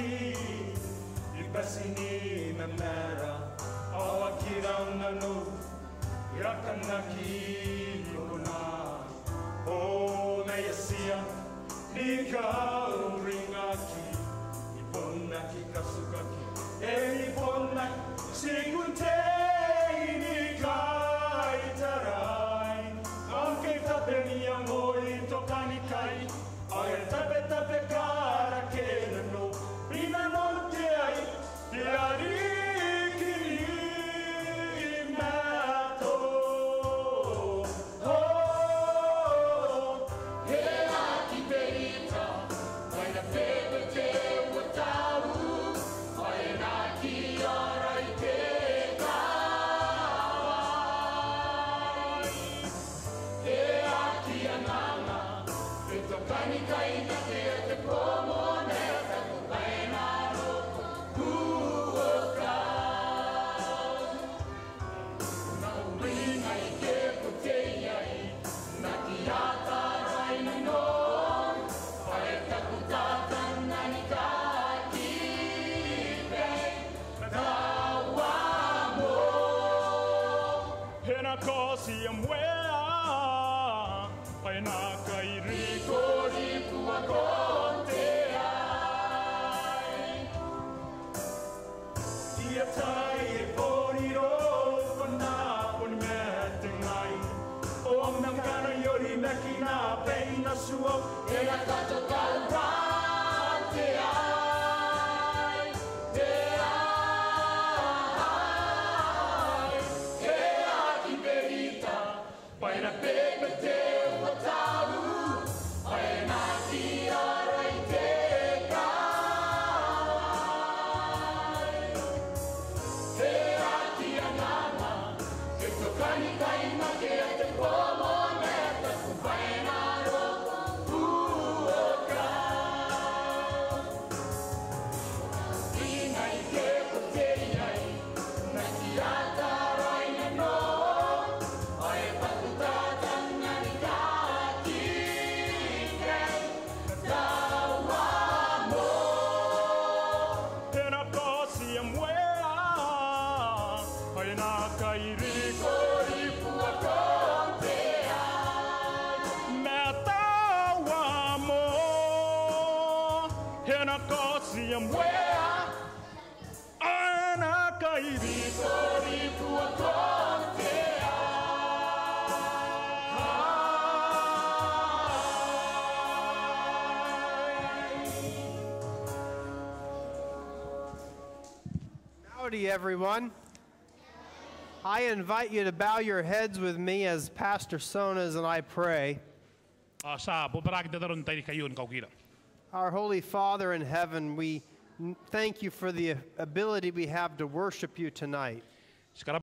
ki I pasini na mera Awa kirang nanu Irakan na ki Luna O na yasia Nika ringaki Ipon na ki kasukaki Ipon na sigunte Nika itaray Ang kay tape niyang huli Tokanikai Ay tape kara kenano Pinanote ay Tiarikini mato Oh Hela ki perita Vai na pepe te wataru Vai na ki arai te kawai Hela ki ananga Ito kanikai na te te komo neta Kupai na roko kuoka Na uringa I ke kuteiai Na ki atarai na no Pai takutatan na ni ka kipei Tawa mo Hena kosi amwea Ay nakairi Kori kua konte ai Ia tai e poniro Pana pon metengai O ang nangkana yori mekina Peina suo Hela kato kauran te ai Te ai He aki perita Pai na pepe te wataru Pai na ki arai te kawai He aki anganga Ke tokani kai ma ke te pomo neta Kupai na roko kuoka Ina I ke kutei ai Na ki atarai na no Ai pakutatan na ni ka kikei Tawa mo Hena kosi amwea Ay nakairi Kori pua konte ai Metawa mo Hena kosi amwea Ay nakairi Kori pua konte Howdy, everyone. I invite you to bow your heads with me as Pastor Sonas and I pray. Sa bubarag na daron tayo kayon kaukira. Our Holy Father in heaven, we thank you for the ability we have to worship you tonight. Sekarang